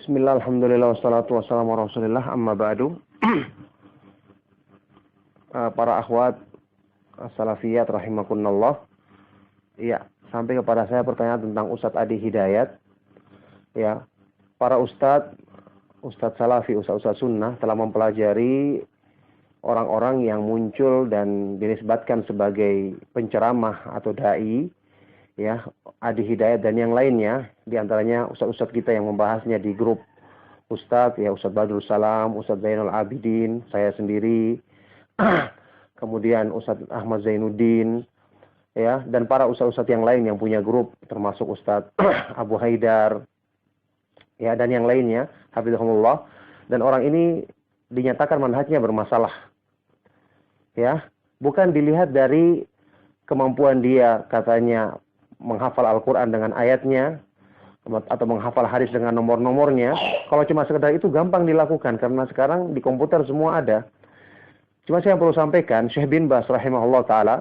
Bismillah, alhamdulillah, wassalatu wassalamu ala rasulillah, amma ba'du. Para akhwat salafiyat rahimakunallah. Ya, sampai kepada saya pertanyaan tentang Ustadz Adi Hidayat. Ya, para ustadz salafi, ustadz sunnah telah mempelajari orang-orang yang muncul dan dinisbatkan sebagai penceramah atau dai, ya, Adi Hidayat dan yang lainnya, di antaranya ustadz kita yang membahasnya di grup ustadz, ya, Ustadz Badrul Salam, Ustadz Zainal Abidin, saya sendiri, kemudian Ustadz Ahmad Zainuddin, ya, dan para ustadz yang lain yang punya grup, termasuk Ustadz Abu Haidar, ya, dan yang lainnya, hafizahumullah. Dan orang ini dinyatakan manhajnya bermasalah, ya, bukan dilihat dari kemampuan dia, katanya menghafal Al-Quran dengan ayatnya, atau menghafal hadis dengan nomor-nomornya. Kalau cuma sekedar itu gampang dilakukan, karena sekarang di komputer semua ada. Cuma saya perlu sampaikan, Syekh bin Baz rahimahullah ta'ala,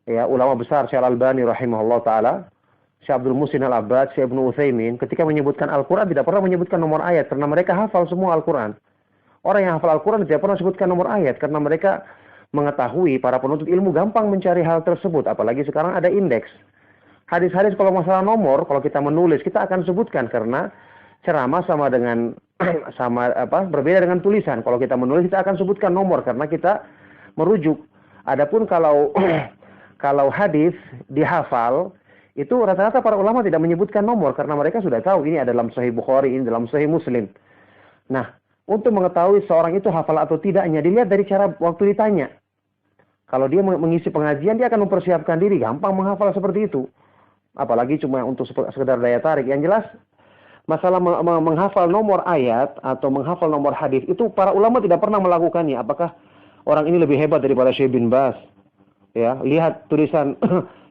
ya, ulama besar, Syekh Al-Albani rahimahullah ta'ala, Syekh Abdul Muhsin Al-Abbad, Syekh Ibnu Utsaimin, ketika menyebutkan Al-Quran tidak pernah menyebutkan nomor ayat, karena mereka hafal semua Al-Quran. Orang yang hafal Al-Quran tidak pernah sebutkan nomor ayat, karena mereka mengetahui, para penuntut ilmu gampang mencari hal tersebut, apalagi sekarang ada indeks. Hadis-hadis kalau masalah nomor, kalau kita menulis, kita akan sebutkan, karena ceramah sama dengan berbeda dengan tulisan. Kalau kita menulis, kita akan sebutkan nomor karena kita merujuk. Adapun kalau kalau hadis dihafal, itu rata-rata para ulama tidak menyebutkan nomor karena mereka sudah tahu ini ada dalam Sahih Bukhari, ini dalam Sahih Muslim. Nah, untuk mengetahui seorang itu hafal atau tidaknya dilihat dari cara waktu ditanya. Kalau dia mengisi pengajian, dia akan mempersiapkan diri, gampang menghafal seperti itu. Apalagi cuma untuk sekedar daya tarik. Yang jelas, masalah menghafal nomor ayat atau menghafal nomor hadis itu para ulama tidak pernah melakukannya. Apakah orang ini lebih hebat daripada Syekh bin Baz? Ya, lihat tulisan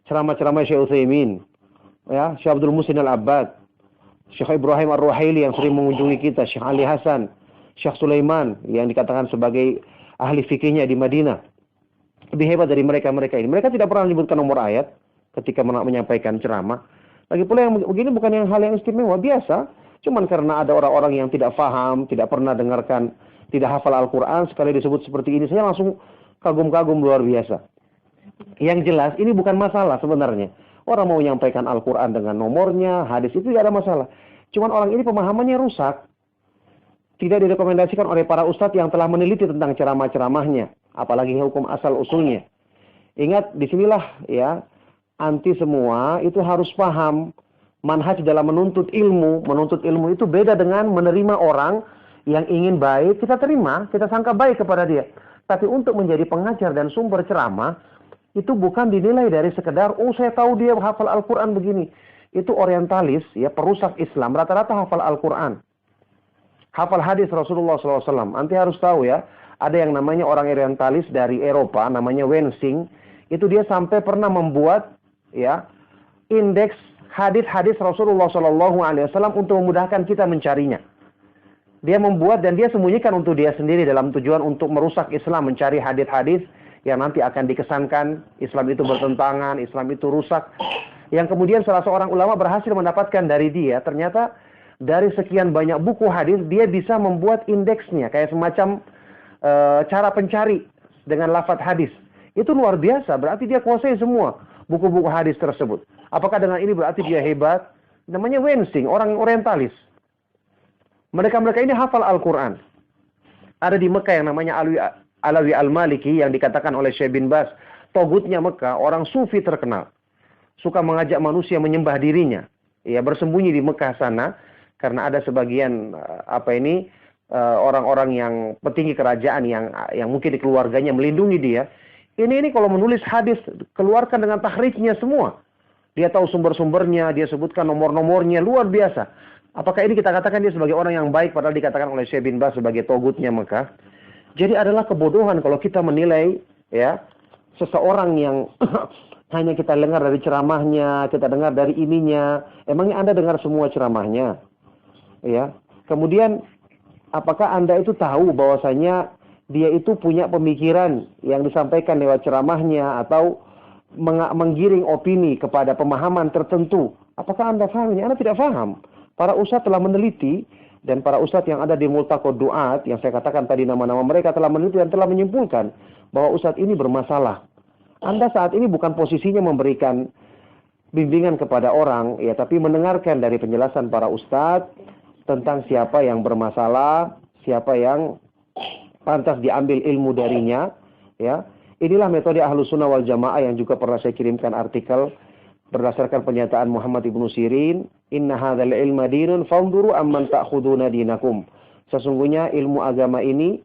ceramah-ceramah Syekh Utsaimin, ya, Syekh Abdul Muhsin Al-Abbad, Syekh Ibrahim Ar-Ruhaili yang sering mengunjungi kita, Syekh Ali Hasan, Syekh Sulaiman yang dikatakan sebagai ahli fikihnya di Madinah. Lebih hebat dari mereka-mereka ini. Mereka tidak pernah menyebutkan nomor ayat ketika menyampaikan ceramah. Lagi pula yang begini bukan hal yang istimewa, biasa. Cuman karena ada orang-orang yang tidak paham, tidak pernah dengarkan, tidak hafal Al-Quran, sekali disebut seperti ini, saya langsung kagum-kagum luar biasa. Yang jelas, ini bukan masalah sebenarnya. Orang mau menyampaikan Al-Quran dengan nomornya, hadis itu tidak ada masalah. Cuman orang ini pemahamannya rusak. Tidak direkomendasikan oleh para ustadz yang telah meneliti tentang ceramah-ceramahnya. Apalagi hukum asal-usulnya. Ingat, disinilah, ya, anti semua itu harus paham manhaj dalam menuntut ilmu. Menuntut ilmu itu beda dengan menerima orang yang ingin baik, kita terima, kita sangka baik kepada dia. Tapi untuk menjadi pengajar dan sumber ceramah, itu bukan dinilai dari sekedar, oh saya tahu dia hafal Al-Quran begini. Itu orientalis, ya, perusak Islam, rata-rata hafal Al-Quran. Hafal hadis Rasulullah SAW. Nanti harus tahu, ya, ada yang namanya orang orientalis dari Eropa, namanya Wensing. Itu dia sampai pernah membuat, ya, indeks hadis-hadis Rasulullah SAW untuk memudahkan kita mencarinya. Dia membuat dan dia sembunyikan untuk dia sendiri dalam tujuan untuk merusak Islam, mencari hadis-hadis yang nanti akan dikesankan Islam itu bertentangan, Islam itu rusak. Yang kemudian salah seorang ulama berhasil mendapatkan dari dia, ternyata dari sekian banyak buku hadis, dia bisa membuat indeksnya, kayak semacam cara pencari dengan lafaz hadis. Itu luar biasa, berarti dia kuasai semua buku-buku hadis tersebut. Apakah dengan ini berarti dia hebat? Namanya Wensing, orang orientalis. Mereka-mereka ini hafal Al-Quran. Ada di Mekah yang namanya Alawi Al-Maliki yang dikatakan oleh Syekh bin Baz, togutnya Mekah, orang sufi terkenal. Suka mengajak manusia menyembah dirinya. Ya, bersembunyi di Mekah sana karena ada sebagian orang-orang yang petinggi kerajaan yang mungkin di keluarganya melindungi dia. Ini kalau menulis hadis, keluarkan dengan tahrijnya semua. Dia tahu sumber-sumbernya, dia sebutkan nomor-nomornya, luar biasa. Apakah ini kita katakan dia sebagai orang yang baik, padahal dikatakan oleh Syekh bin Baz sebagai togutnya Mekah? Jadi adalah kebodohan kalau kita menilai, ya, seseorang yang hanya kita dengar dari ceramahnya, kita dengar dari ininya. Emangnya Anda dengar semua ceramahnya? Ya. Kemudian, apakah Anda itu tahu bahwasanya dia itu punya pemikiran yang disampaikan lewat ceramahnya atau menggiring opini kepada pemahaman tertentu? Apakah Anda paham ini? Anda tidak paham. Para ustadz telah meneliti dan para ustadz yang ada di Multaqo Duat, yang saya katakan tadi nama-nama mereka telah meneliti dan telah menyimpulkan bahwa ustadz ini bermasalah. Anda saat ini bukan posisinya memberikan bimbingan kepada orang, ya, tapi mendengarkan dari penjelasan para ustadz tentang siapa yang bermasalah, siapa yang pantas diambil ilmu darinya, ya. Inilah metode Ahlus Sunnah wal Jamaah yang juga pernah saya kirimkan artikel berdasarkan pernyataan Muhammad ibnu Sirin, inna hadzal ilma dinun fanzuru amman ta'khuduna dinakum. Sesungguhnya ilmu agama ini,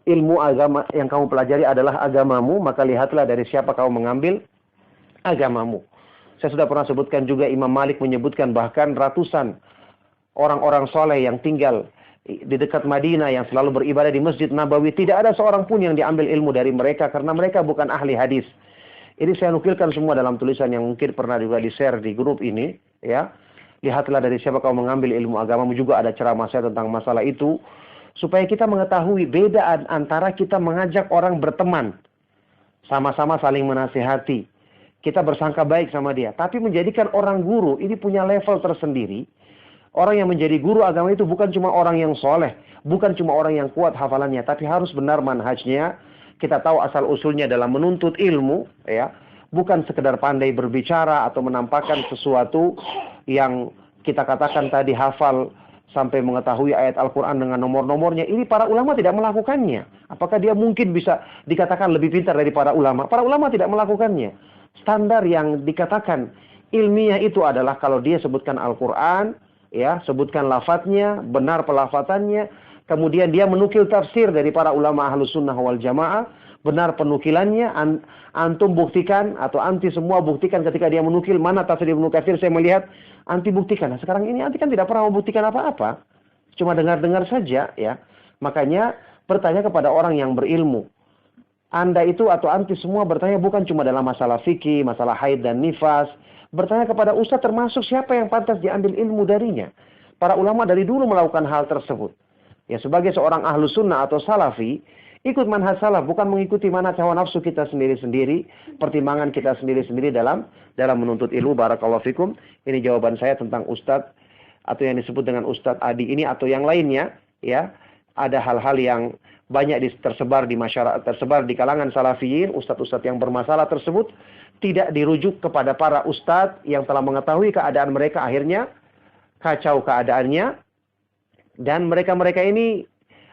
ilmu agama yang kamu pelajari adalah agamamu, maka lihatlah dari siapa kamu mengambil agamamu. Saya sudah pernah sebutkan juga, Imam Malik menyebutkan bahkan ratusan orang-orang soleh yang tinggal di dekat Madinah yang selalu beribadah di Masjid Nabawi, tidak ada seorang pun yang diambil ilmu dari mereka karena mereka bukan ahli hadis. Ini saya nukilkan semua dalam tulisan yang mungkin pernah juga di-share di grup ini, ya. Lihatlah dari siapa kau mengambil ilmu agamamu, juga ada ceramah saya tentang masalah itu, supaya kita mengetahui beda antara kita mengajak orang berteman, sama-sama saling menasihati, kita bersangka baik sama dia, tapi menjadikan orang guru, ini punya level tersendiri. Orang yang menjadi guru agama itu bukan cuma orang yang soleh, bukan cuma orang yang kuat hafalannya, tapi harus benar manhajnya. Kita tahu asal-usulnya dalam menuntut ilmu, ya, bukan sekedar pandai berbicara atau menampakkan sesuatu yang kita katakan tadi hafal sampai mengetahui ayat Al-Quran dengan nomor-nomornya. Ini para ulama tidak melakukannya. Apakah dia mungkin bisa dikatakan lebih pintar dari para ulama? Para ulama tidak melakukannya. Standar yang dikatakan ilmiah itu adalah kalau dia sebutkan Al-Quran, ya, sebutkan lafadznya, benar pelafatannya, kemudian dia menukil tafsir dari para ulama Ahlus Sunnah wal Jamaah, benar penukilannya, antum buktikan atau anti semua buktikan ketika dia menukil mana tafsir Ibnu Katsir, saya melihat anti buktikan. Nah, sekarang ini anti kan tidak pernah membuktikan apa-apa, cuma dengar-dengar saja, ya. Makanya bertanya kepada orang yang berilmu. Anda itu atau anti semua bertanya bukan cuma dalam masalah fikih, masalah haid dan nifas. Bertanya kepada ustaz termasuk siapa yang pantas diambil ilmu darinya. Para ulama dari dulu melakukan hal tersebut. Ya, sebagai seorang ahlu sunnah atau salafi, ikut manhaj salaf, bukan mengikuti manhaj hawa nafsu kita sendiri-sendiri, pertimbangan kita sendiri-sendiri dalam menuntut ilmu. Barakallahu fikum. Ini jawaban saya tentang ustaz atau yang disebut dengan Ustaz Adi ini atau yang lainnya, ya. Ada hal-hal yang banyak tersebar di masyarakat, tersebar di kalangan salafiyin, ustaz-ustaz yang bermasalah tersebut tidak dirujuk kepada para ustaz yang telah mengetahui keadaan mereka, akhirnya kacau keadaannya, dan mereka-mereka ini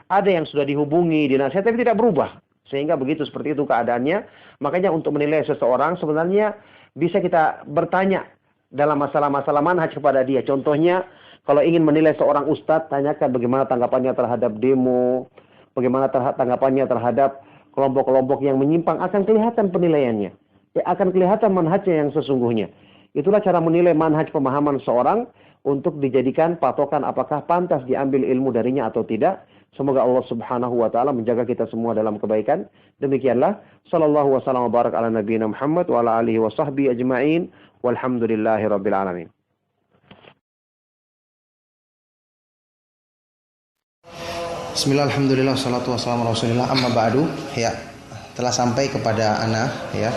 ada yang sudah dihubungi, dinasihat, tapi tidak berubah. Sehingga begitu seperti itu keadaannya. Makanya untuk menilai seseorang sebenarnya bisa kita bertanya dalam masalah-masalah manhaj kepada dia. Contohnya, kalau ingin menilai seorang ustadz, tanyakan bagaimana tanggapannya terhadap demo, bagaimana tanggapannya terhadap kelompok-kelompok yang menyimpang, akan kelihatan penilaiannya. Ya, akan kelihatan manhajnya yang sesungguhnya. Itulah cara menilai manhaj pemahaman seorang untuk dijadikan patokan apakah pantas diambil ilmu darinya atau tidak. Semoga Allah Subhanahu wa taala menjaga kita semua dalam kebaikan. Demikianlah, sallallahu wasallam wa barak ala nabiyina Muhammad wa ala alihi wa sahbihi ajma'in. Walhamdulillahirabbil alamin. Bismillah, alhamdulillah, salatu wassalamu rasulillah, amma ba'du. Ya, telah sampai kepada ana, ya,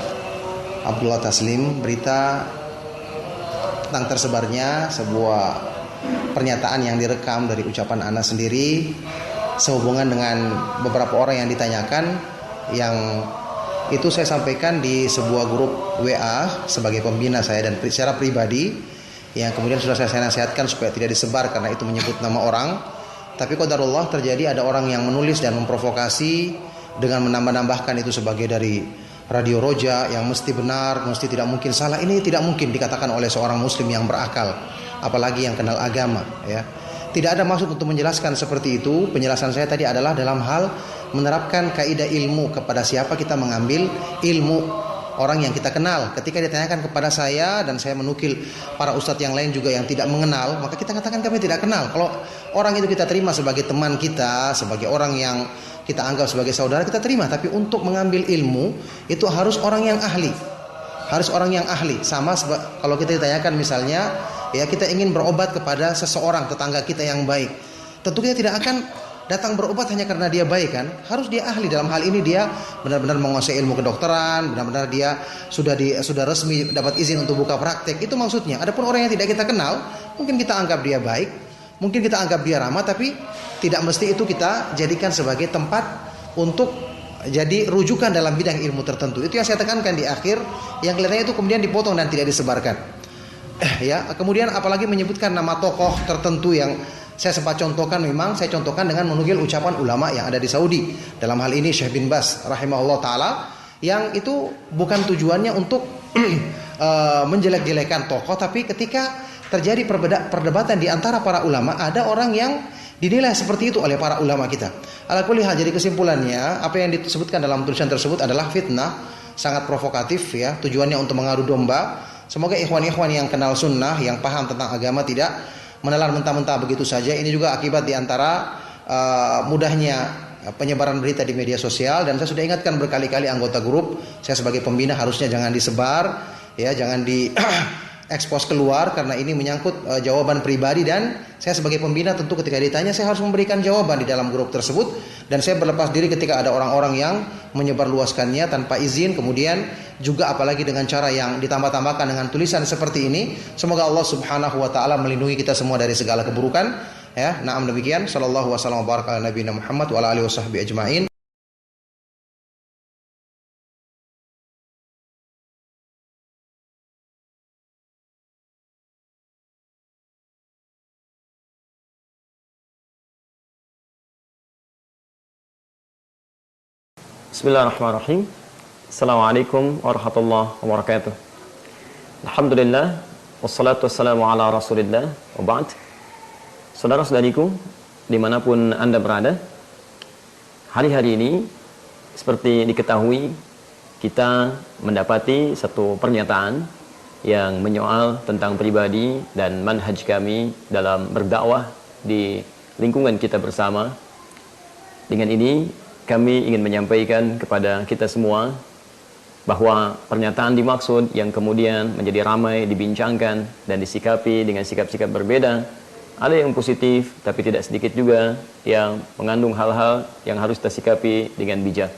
Abdullah Taslim, berita tentang tersebarnya sebuah pernyataan yang direkam dari ucapan ana sendiri sehubungan dengan beberapa orang yang ditanyakan, yang itu saya sampaikan di sebuah grup WA sebagai pembina saya dan secara pribadi, yang kemudian sudah saya nasihatkan supaya tidak disebar karena itu menyebut nama orang. Tapi qadarullah terjadi ada orang yang menulis dan memprovokasi dengan menambah-nambahkan itu sebagai dari Radio Roja yang mesti benar, mesti tidak mungkin salah. Ini tidak mungkin dikatakan oleh seorang muslim yang berakal, apalagi yang kenal agama, ya. Tidak ada maksud untuk menjelaskan seperti itu. Penjelasan saya tadi adalah dalam hal menerapkan kaidah ilmu kepada siapa kita mengambil ilmu. Orang yang kita kenal, ketika ditanyakan kepada saya dan saya menukil para ustadz yang lain juga yang tidak mengenal, maka kita katakan kami tidak kenal. Kalau orang itu kita terima sebagai teman kita, sebagai orang yang kita anggap sebagai saudara, kita terima. Tapi untuk mengambil ilmu itu harus orang yang ahli, harus orang yang ahli. Sama kalau kita ditanyakan misalnya, ya, kita ingin berobat kepada seseorang tetangga kita yang baik, tentu kita tidak akan datang berobat hanya karena dia baik, kan? Harus dia ahli dalam hal ini, dia benar-benar menguasai ilmu kedokteran, benar-benar dia sudah resmi dapat izin untuk buka praktek. Itu maksudnya. Adapun orang yang tidak kita kenal, mungkin kita anggap dia baik, mungkin kita anggap dia ramah, tapi tidak mesti itu kita jadikan sebagai tempat untuk jadi rujukan dalam bidang ilmu tertentu. Itu yang saya tekankan di akhir, yang kelihatannya itu kemudian dipotong dan tidak disebarkan. Ya, kemudian apalagi menyebutkan nama tokoh tertentu yang saya sempat contohkan, memang saya contohkan dengan menukil ucapan ulama yang ada di Saudi. Dalam hal ini Syekh bin Baz rahimahullah taala, yang itu bukan tujuannya untuk menjelek-jelekan tokoh, tapi ketika terjadi perdebatan di antara para ulama, ada orang yang dinilai seperti itu oleh para ulama kita. Ala kulli hal, jadi kesimpulannya apa yang disebutkan dalam tulisan tersebut adalah fitnah, sangat provokatif ya, tujuannya untuk mengadu domba. Semoga ikhwan-ikhwan yang kenal sunnah, yang paham tentang agama tidak menelan mentah-mentah begitu saja. Ini juga akibat di antara mudahnya penyebaran berita di media sosial, dan saya sudah ingatkan berkali-kali anggota grup, saya sebagai pembina harusnya jangan disebar ya, jangan di ekspos keluar, karena ini menyangkut jawaban pribadi, dan saya sebagai pembina tentu ketika ditanya saya harus memberikan jawaban di dalam grup tersebut, dan saya berlepas diri ketika ada orang-orang yang menyebarluaskannya tanpa izin, kemudian juga apalagi dengan cara yang ditambah-tambahkan dengan tulisan seperti ini. Semoga Allah Subhanahu wa taala melindungi kita semua dari segala keburukan ya. Na'am, demikian. Sallallahu wasallam wa baraka ala nabiyina Muhammad wa ala alihi washabbihi ajmain. Bismillahirrahmanirrahim. Assalamualaikum warahmatullahi wabarakatuh. Alhamdulillah, wassalatu wassalamu ala rasulillah, wa ba'd. Saudara-saudariku, dimanapun Anda berada, hari-hari ini seperti diketahui, kita mendapati satu pernyataan yang menyoal tentang pribadi dan manhaj kami dalam berdakwah di lingkungan kita bersama. Dengan ini kami ingin menyampaikan kepada kita semua bahwa pernyataan dimaksud yang kemudian menjadi ramai dibincangkan dan disikapi dengan sikap-sikap berbeda, ada yang positif tapi tidak sedikit juga yang mengandung hal-hal yang harus kita sikapi dengan bijak.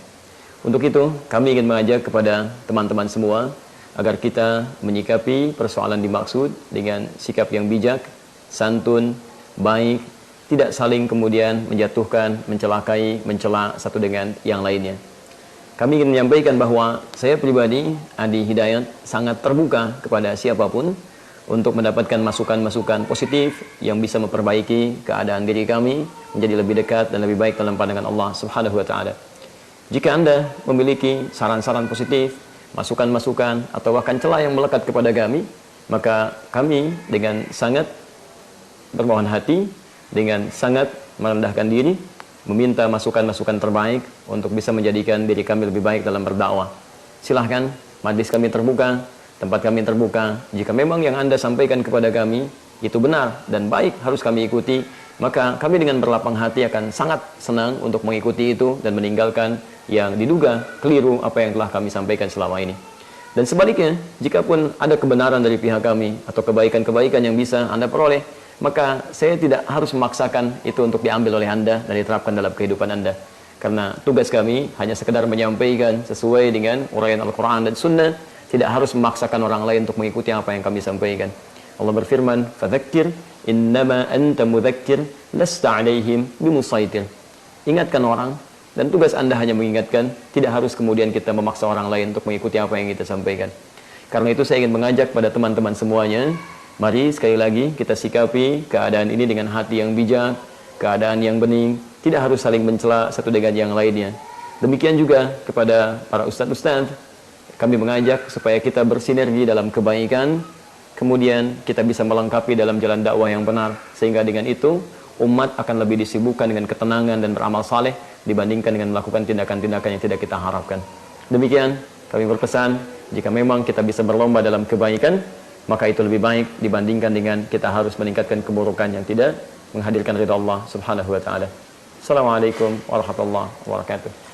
Untuk itu kami ingin mengajak kepada teman-teman semua agar kita menyikapi persoalan dimaksud dengan sikap yang bijak, santun, baik, tidak saling kemudian menjatuhkan, mencelakai, mencela satu dengan yang lainnya. Kami ingin menyampaikan bahwa saya pribadi, Adi Hidayat, sangat terbuka kepada siapapun untuk mendapatkan masukan-masukan positif yang bisa memperbaiki keadaan diri kami menjadi lebih dekat dan lebih baik dalam pandangan Allah Subhanahu wa taala. Jika Anda memiliki saran-saran positif, masukan-masukan atau bahkan celah yang melekat kepada kami, maka kami dengan sangat bermohon hati, dengan sangat merendahkan diri, meminta masukan-masukan terbaik untuk bisa menjadikan diri kami lebih baik dalam berdakwah. Silahkan, majlis kami terbuka, tempat kami terbuka. Jika memang yang Anda sampaikan kepada kami itu benar dan baik, harus kami ikuti, maka kami dengan berlapang hati akan sangat senang untuk mengikuti itu dan meninggalkan yang diduga keliru apa yang telah kami sampaikan selama ini. Dan sebaliknya, jikapun ada kebenaran dari pihak kami atau kebaikan-kebaikan yang bisa Anda peroleh, maka saya tidak harus memaksakan itu untuk diambil oleh Anda dan diterapkan dalam kehidupan Anda. Karena tugas kami hanya sekedar menyampaikan sesuai dengan uraian Al-Quran dan Sunnah, tidak harus memaksakan orang lain untuk mengikuti apa yang kami sampaikan. Allah berfirman, "Fadzakir innama anta mudzakir lasta 'alaihim bimusaitir." Ingatkan orang, dan tugas Anda hanya mengingatkan, tidak harus kemudian kita memaksa orang lain untuk mengikuti apa yang kita sampaikan. Karena itu saya ingin mengajak pada teman-teman semuanya, mari sekali lagi kita sikapi keadaan ini dengan hati yang bijak, keadaan yang bening, tidak harus saling mencela satu dengan yang lainnya. Demikian juga kepada para ustadz-ustadz, kami mengajak supaya kita bersinergi dalam kebaikan, kemudian kita bisa melengkapi dalam jalan dakwah yang benar, sehingga dengan itu umat akan lebih disibukkan dengan ketenangan dan beramal saleh dibandingkan dengan melakukan tindakan-tindakan yang tidak kita harapkan. Demikian kami berpesan, jika memang kita bisa berlomba dalam kebaikan, maka itu lebih baik dibandingkan dengan kita harus meningkatkan keburukan yang tidak menghadirkan ridha Allah Subhanahu wa taala. Assalamualaikum warahmatullahi wabarakatuh.